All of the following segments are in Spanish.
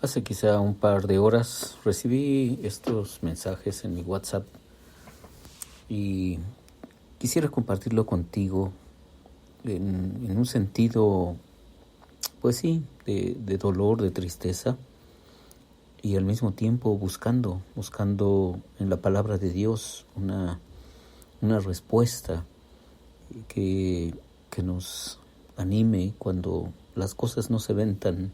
Hace quizá un par de horas recibí estos mensajes en mi WhatsApp y quisiera compartirlo contigo en un sentido, pues sí, de dolor, de tristeza y al mismo tiempo buscando en la palabra de Dios una respuesta que, que nos anime cuando las cosas no se ven tan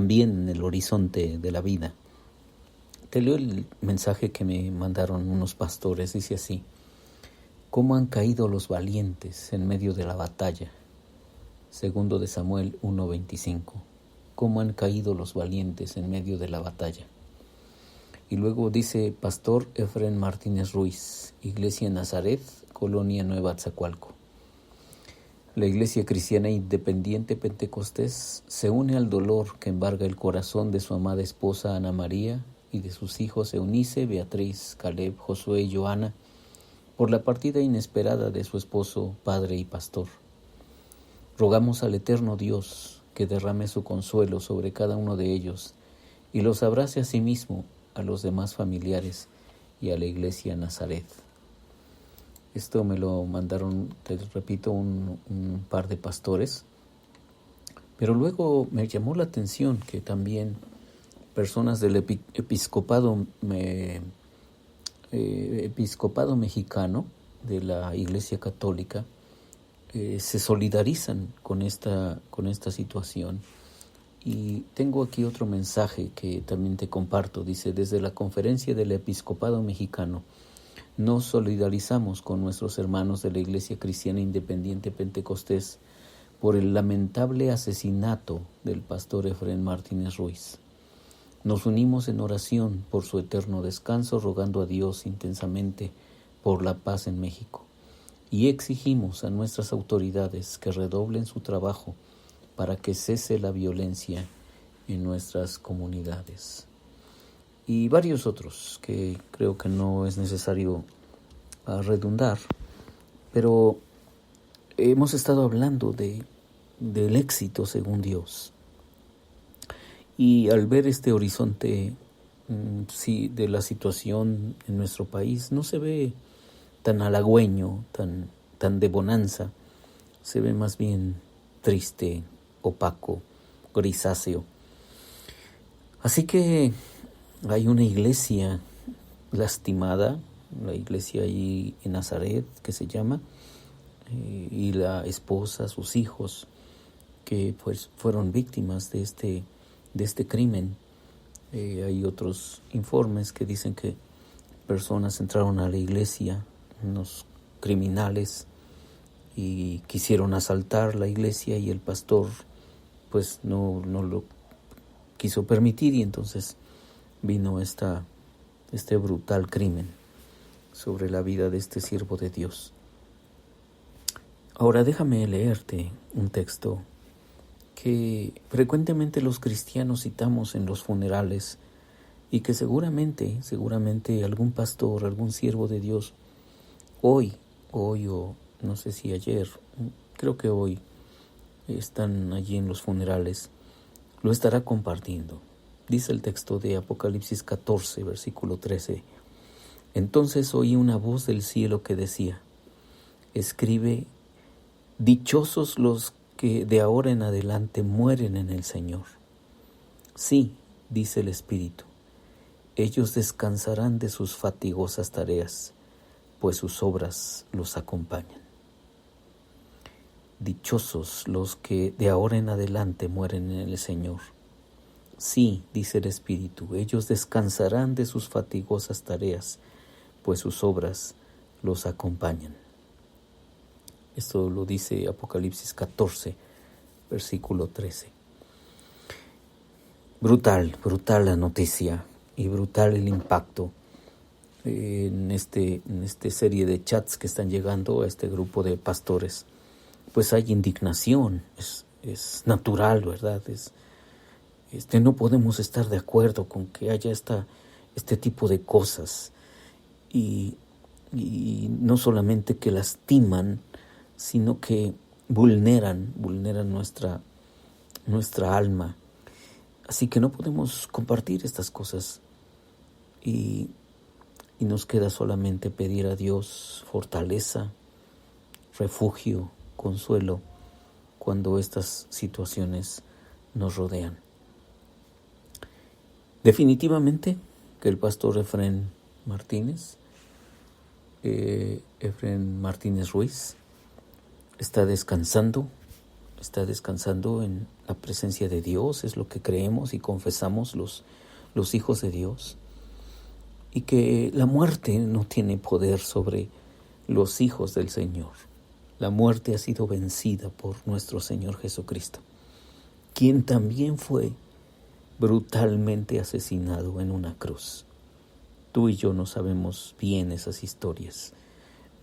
bien en el horizonte de la vida. Te leo el mensaje que me mandaron unos pastores. Dice así: ¿Cómo han caído los valientes en medio de la batalla? Segundo de Samuel 1:25. ¿Cómo han caído los valientes en medio de la batalla? Y luego dice: Pastor Efrén Martínez Ruiz, Iglesia Nazaret, Colonia Nueva Atzacualco. La Iglesia Cristiana Independiente Pentecostés se une al dolor que embarga el corazón de su amada esposa Ana María y de sus hijos Eunice, Beatriz, Caleb, Josué y Joana por la partida inesperada de su esposo, padre y pastor. Rogamos al eterno Dios que derrame su consuelo sobre cada uno de ellos y los abrace a sí mismo, a los demás familiares y a la Iglesia Nazaret. Esto me lo mandaron, te repito, un par de pastores, pero luego me llamó la atención que también personas del episcopado mexicano de la Iglesia Católica se solidarizan con esta situación. Y tengo aquí otro mensaje que también te comparto. Dice: desde la Conferencia del Episcopado Mexicano nos solidarizamos con nuestros hermanos de la Iglesia Cristiana Independiente Pentecostés por el lamentable asesinato del pastor Efrén Martínez Ruiz. Nos unimos en oración por su eterno descanso, rogando a Dios intensamente por la paz en México, y exigimos a nuestras autoridades que redoblen su trabajo para que cese la violencia en nuestras comunidades. Y varios otros que creo que no es necesario redundar, pero hemos estado hablando del éxito según Dios. Y al ver este horizonte de la situación en nuestro país, no se ve tan halagüeño, tan de bonanza, se ve más bien triste, opaco, grisáceo. Así que hay una iglesia lastimada, la iglesia ahí en Nazaret que se llama, y la esposa, sus hijos, que pues fueron víctimas de este crimen. Hay otros informes que dicen que personas entraron a la iglesia, unos criminales, y quisieron asaltar la iglesia y el pastor pues no lo quiso permitir, y entonces vino este brutal crimen sobre la vida de este siervo de Dios. Ahora déjame leerte un texto que frecuentemente los cristianos citamos en los funerales y que seguramente algún pastor, algún siervo de Dios hoy o no sé si ayer, creo que hoy están allí en los funerales, lo estará compartiendo. Dice el texto de Apocalipsis 14, versículo 13. Entonces oí una voz del cielo que decía: escribe, dichosos los que de ahora en adelante mueren en el Señor. Sí, dice el Espíritu, ellos descansarán de sus fatigosas tareas, pues sus obras los acompañan. Dichosos los que de ahora en adelante mueren en el Señor. Sí, dice el Espíritu, ellos descansarán de sus fatigosas tareas, pues sus obras los acompañan. Esto lo dice Apocalipsis 14, versículo 13. Brutal la noticia y brutal el impacto en esta serie de chats que están llegando a este grupo de pastores. Pues hay indignación, es natural, ¿verdad? No podemos estar de acuerdo con que haya este tipo de cosas y no solamente que lastiman, sino que vulneran nuestra alma. Así que no podemos compartir estas cosas y nos queda solamente pedir a Dios fortaleza, refugio, consuelo cuando estas situaciones nos rodean. Definitivamente que el pastor Efrén Martínez Ruiz, está descansando en la presencia de Dios, es lo que creemos y confesamos los hijos de Dios, y que la muerte no tiene poder sobre los hijos del Señor. La muerte ha sido vencida por nuestro Señor Jesucristo, quien también fue brutalmente asesinado en una cruz. Tú y yo no sabemos bien esas historias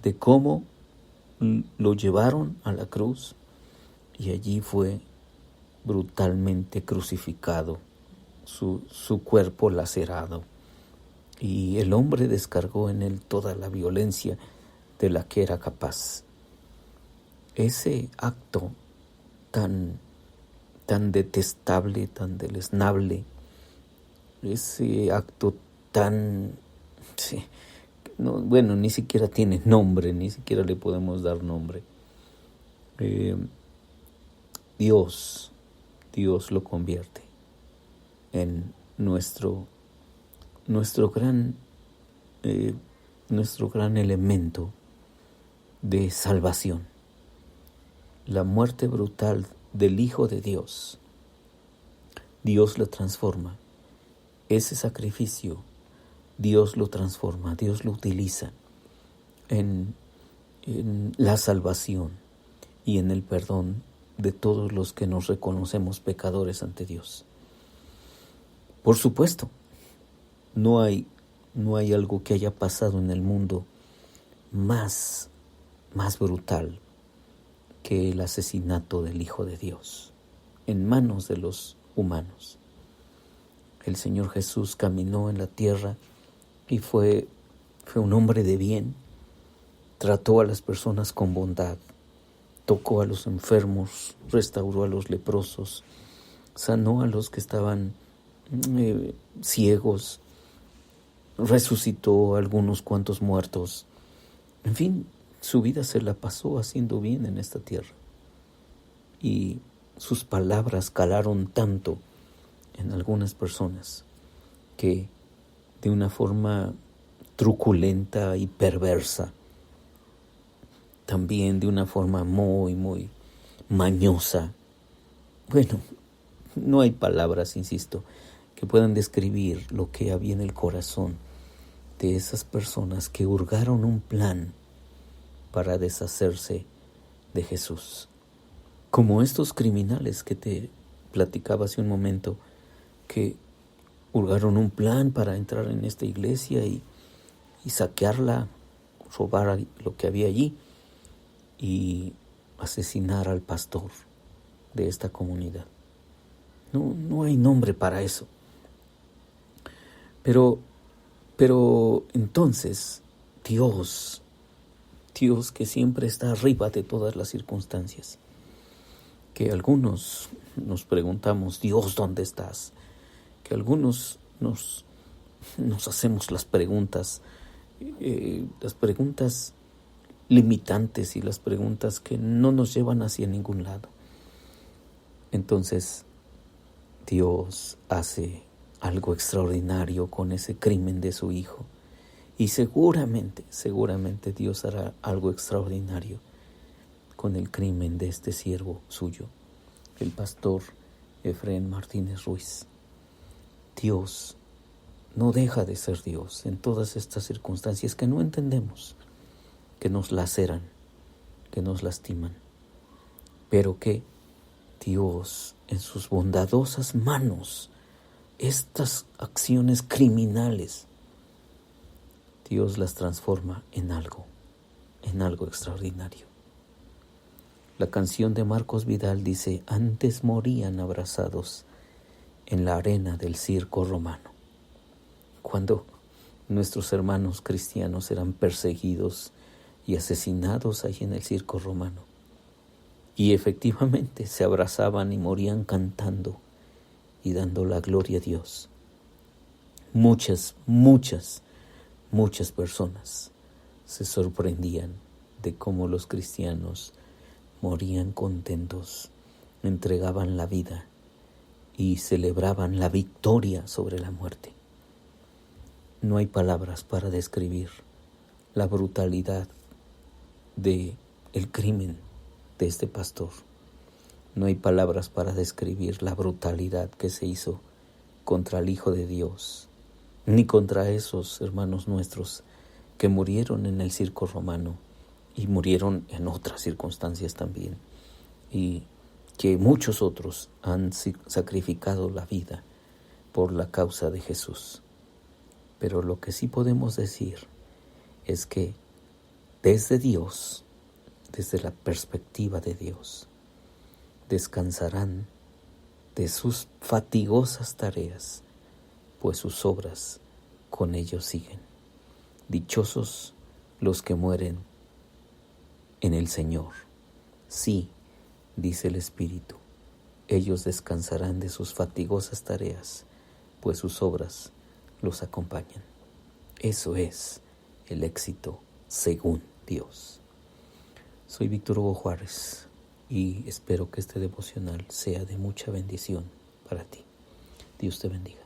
de cómo lo llevaron a la cruz y allí fue brutalmente crucificado, su cuerpo lacerado, y el hombre descargó en él toda la violencia de la que era capaz. Ese acto tan detestable, tan deleznable, ese acto tan... Sí, no, bueno, ni siquiera tiene nombre, ni siquiera le podemos dar nombre. Dios lo convierte en nuestro gran elemento de salvación. La muerte brutal del Hijo de Dios, Dios lo transforma. Ese sacrificio, Dios lo transforma, Dios lo utiliza en la salvación y en el perdón de todos los que nos reconocemos pecadores ante Dios. Por supuesto, no hay algo que haya pasado en el mundo más brutal que el asesinato del Hijo de Dios en manos de los humanos. El Señor Jesús caminó en la tierra y fue un hombre de bien, trató a las personas con bondad, tocó a los enfermos, restauró a los leprosos, sanó a los que estaban ciegos, resucitó a algunos cuantos muertos. En fin, su vida se la pasó haciendo bien en esta tierra. Y sus palabras calaron tanto en algunas personas que de una forma truculenta y perversa, también de una forma muy mañosa. Bueno, no hay palabras, insisto, que puedan describir lo que había en el corazón de esas personas que hurgaron un plan para deshacerse de Jesús. Como estos criminales que te platicaba hace un momento, que hurgaron un plan para entrar en esta iglesia y saquearla, robar lo que había allí y asesinar al pastor de esta comunidad. No hay nombre para eso. Pero entonces Dios que siempre está arriba de todas las circunstancias, que algunos nos preguntamos, Dios, ¿dónde estás? Que algunos nos hacemos las preguntas limitantes y las preguntas que no nos llevan hacia ningún lado. Entonces Dios hace algo extraordinario con ese crimen de su Hijo. Y seguramente Dios hará algo extraordinario con el crimen de este siervo suyo, el pastor Efrén Martínez Ruiz. Dios no deja de ser Dios en todas estas circunstancias que no entendemos, que nos laceran, que nos lastiman, pero que Dios en sus bondadosas manos, estas acciones criminales, Dios las transforma en algo extraordinario. La canción de Marcos Vidal dice, antes morían abrazados en la arena del circo romano. Cuando nuestros hermanos cristianos eran perseguidos y asesinados allí en el circo romano. Y efectivamente se abrazaban y morían cantando y dando la gloria a Dios. Muchas personas se sorprendían de cómo los cristianos morían contentos, entregaban la vida y celebraban la victoria sobre la muerte. No hay palabras para describir la brutalidad de el crimen de este pastor. No hay palabras para describir la brutalidad que se hizo contra el Hijo de Dios, ni contra esos hermanos nuestros que murieron en el circo romano y murieron en otras circunstancias también, y que muchos otros han sacrificado la vida por la causa de Jesús. Pero lo que sí podemos decir es que desde Dios, desde la perspectiva de Dios, descansarán de sus fatigosas tareas, pues sus obras con ellos siguen. Dichosos los que mueren en el Señor. Sí, dice el Espíritu, ellos descansarán de sus fatigosas tareas, pues sus obras los acompañan. Eso es el éxito según Dios. Soy Víctor Hugo Juárez y espero que este devocional sea de mucha bendición para ti. Dios te bendiga.